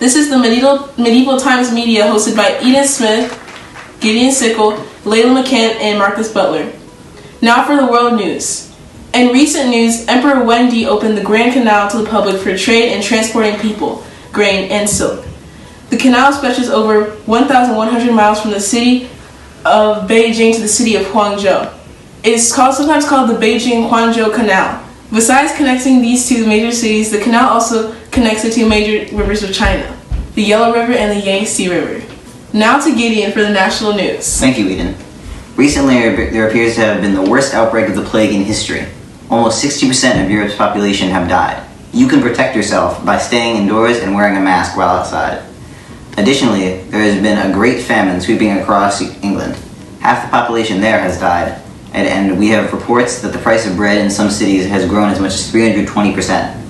This is the Medieval Times Media hosted by Eden Smith, Gideon Sickle, Layla McCann, and Marcus Butler. Now for the world news. In recent news, Emperor Wendy opened the Grand Canal to the public for trade and transporting people, grain, and silk. The canal stretches over 1,100 miles from the city of Beijing to the city of Huangzhou. It is sometimes called the Beijing-Huangzhou Canal. Besides connecting these two major cities, the canal also connects the two major rivers of China, the Yellow River and the Yangtze River. Now to Gideon for the national news. Thank you, Eden. Recently, there appears to have been the worst outbreak of the plague in history. Almost 60% of Europe's population have died. You can protect yourself by staying indoors and wearing a mask while outside. Additionally, there has been a great famine sweeping across England. Half the population there has died, and we have reports that the price of bread in some cities has grown as much as 320%.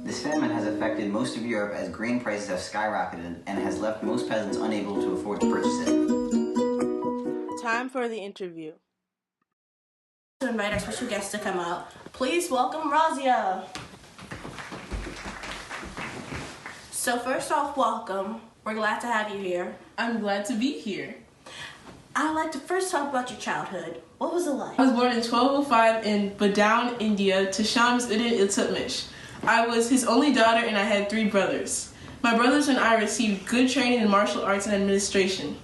This famine has affected most of Europe as grain prices have skyrocketed and has left most peasants unable to afford to purchase it. Time for the interview. To invite our special guest to come out, please welcome Razia. So first off, welcome. We're glad to have you here. I'm glad to be here. I'd like to first talk about your childhood. What was it like? I was born in 1205 in Badaun, India, to Shams Uddin Iltutmish. I was his only daughter and I had 3 brothers. My brothers and I received good training in martial arts and administration.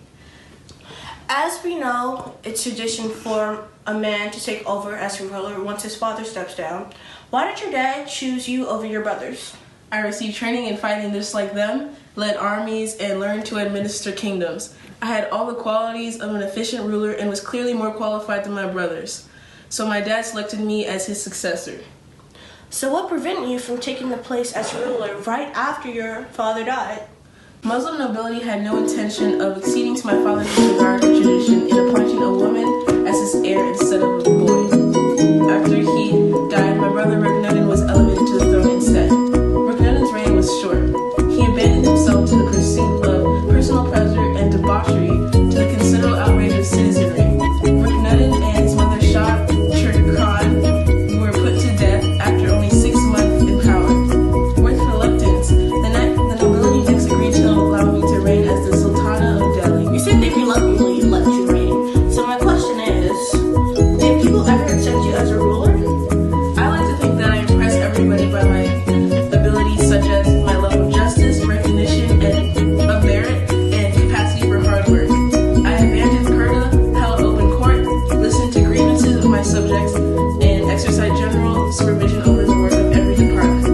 As we know, it's tradition for a man to take over as ruler once his father steps down. Why did your dad choose you over your brothers? I received training in fighting just like them, led armies, and learned to administer kingdoms. I had all the qualities of an efficient ruler and was clearly more qualified than my brothers. So my dad selected me as his successor. So what prevented you from taking the place as ruler right after your father died? Muslim nobility had no intention of acceding to my father's disregard of tradition in appointing a woman as his heir instead of a boy. After he died, my brother Ruknuddin was elevated to the throne instead. Ruknuddin's reign was short. He abandoned himself to the pursuit of personal pleasure and debauchery to the considerable outrage of citizenry. Ruknuddin and his mother Shah Turk Khan were put to death after only 6 months in power. With reluctance, the nobility next agreed to allow me to reign as the Sultana of Delhi. You said they reluctantly let you reign. So my question is, did people ever accept you as a ruler? I like to think that I impress everybody by my abilities such as my love of justice, recognition, and of merit, and capacity for hard work. I abandoned purdah, held open court, listened to grievances of my subjects, and exercised general supervision over the work of every department.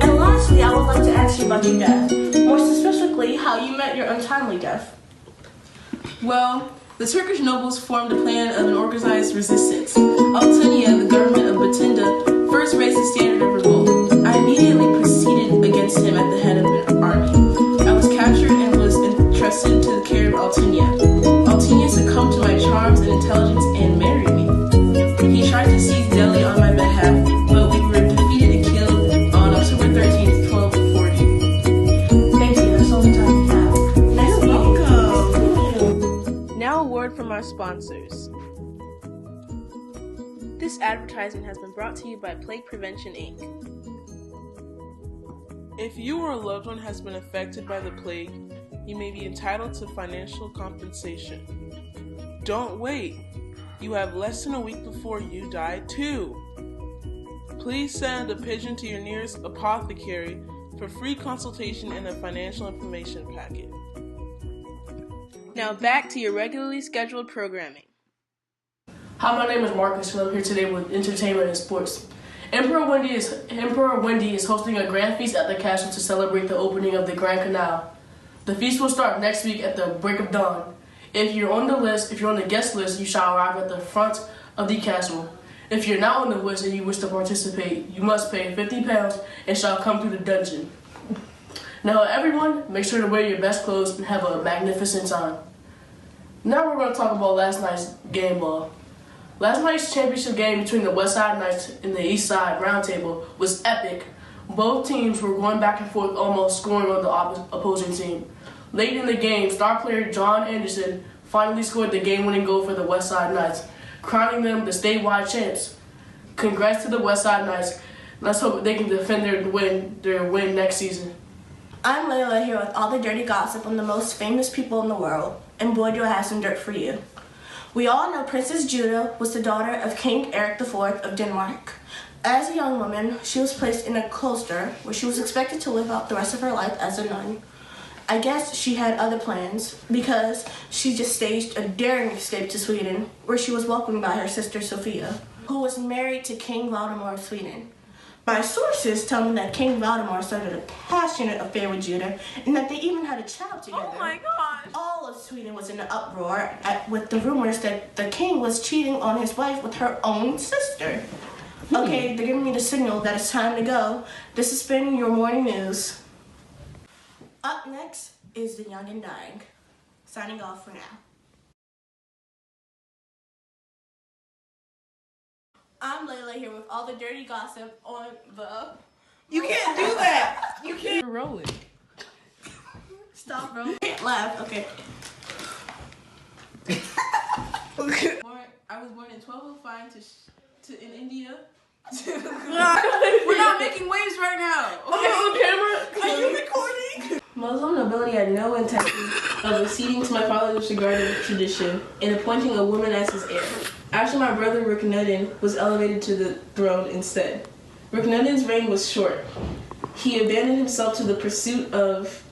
And lastly, I would like to ask you about your death. More specifically, how you met your untimely death. Well, the Turkish nobles formed a plan of an organized resistance. Altunia, the government of Batunda, first raised the standard of revolt. I immediately proceeded against him at the head of an army. I was captured and was entrusted to the care of Altunia. Altunia succumbed to my charms and intelligence and married me. He tried to seize Delhi on my behalf, but we were defeated and killed on October 13th, 1240. Thank you, that's all the time we have. Next Welcome. Now a word from our sponsors. This advertisement has been brought to you by Plague Prevention, Inc. If you or a loved one has been affected by the plague, you may be entitled to financial compensation. Don't wait. You have less than a week before you die too. Please send a pigeon to your nearest apothecary for free consultation and a financial information packet. Now back to your regularly scheduled programming. Hi, my name is Marcus, and I'm here today with entertainment and sports. Emperor Wendy is hosting a grand feast at the castle to celebrate the opening of the Grand Canal. The feast will start next week at the break of dawn. If you're on the guest list, you shall arrive at the front of the castle. If you're not on the list and you wish to participate, you must pay £50 and shall come through the dungeon. Now, everyone, make sure to wear your best clothes and have a magnificent time. Now we're going to talk about last night's game ball. Last night's championship game between the West Side Knights and the East Side Roundtable was epic. Both teams were going back and forth, almost scoring on the opposing team. Late in the game, star player John Anderson finally scored the game-winning goal for the West Side Knights, crowning them the statewide champs. Congrats to the West Side Knights. Let's hope they can defend their win next season. I'm Layla here with all the dirty gossip on the most famous people in the world, and boy do I have some dirt for you. We all know Princess Judah was the daughter of King Eric IV of Denmark. As a young woman, she was placed in a cloister where she was expected to live out the rest of her life as a nun. I guess she had other plans because she just staged a daring escape to Sweden where she was welcomed by her sister Sophia, who was married to King Valdemar of Sweden. My sources tell me that King Valdemar started a passionate affair with Judah and that they even had a child together. Oh my gosh! All of Sweden was in an uproar with the rumors that the king was cheating on his wife with her own sister. Okay, they're giving me the signal that it's time to go. This has been your morning news. Up next is The Young and Dying. Signing off for now. I'm Layla here with all the dirty gossip on the... You can't do that. You can't. You're rolling. Stop, bro. You can't laugh. Okay. I was born in 1205 in India. We're not making waves right now. Are you recording? Muslim nobility had no intention of acceding to my father's disregarded tradition and appointing a woman as his heir. Actually, my brother Rukneddin was elevated to the throne instead. Rukneddin's reign was short. He abandoned himself to the pursuit of